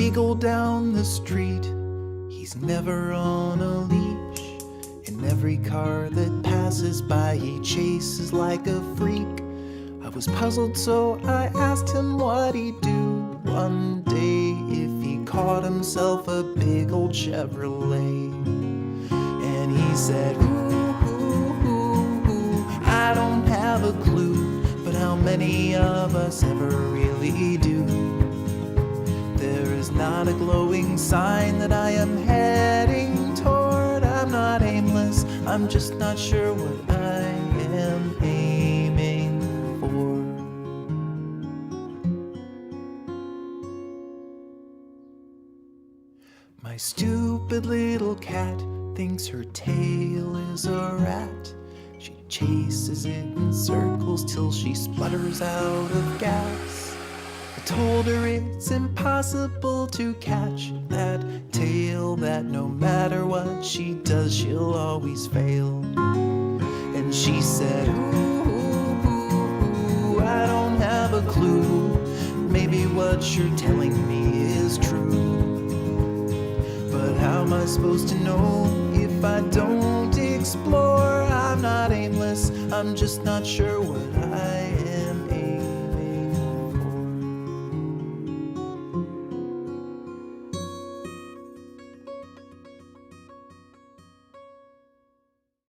beagle down the street. He's never on a leash. In every car that passes by, he chases like a freak. I was puzzled, so I asked him what he'd do one day if he caught himself a big old Chevrolet. And he said, I don't have a clue, but how many of us ever really do? There is not a glowing sign that I am heading toward. I'm not aimless, I'm just not sure what I am aiming for. My stupid little cat thinks her tail is a rat. She chases it in circles till she splutters out of gas. I told her it's impossible to catch that tail, that no matter what she does, she'll always fail. And she said, ooh, I don't have a clue. Maybe what you're telling me is true. But how am I supposed to know if I don't explore? I'm not aimless, I'm just not sure what I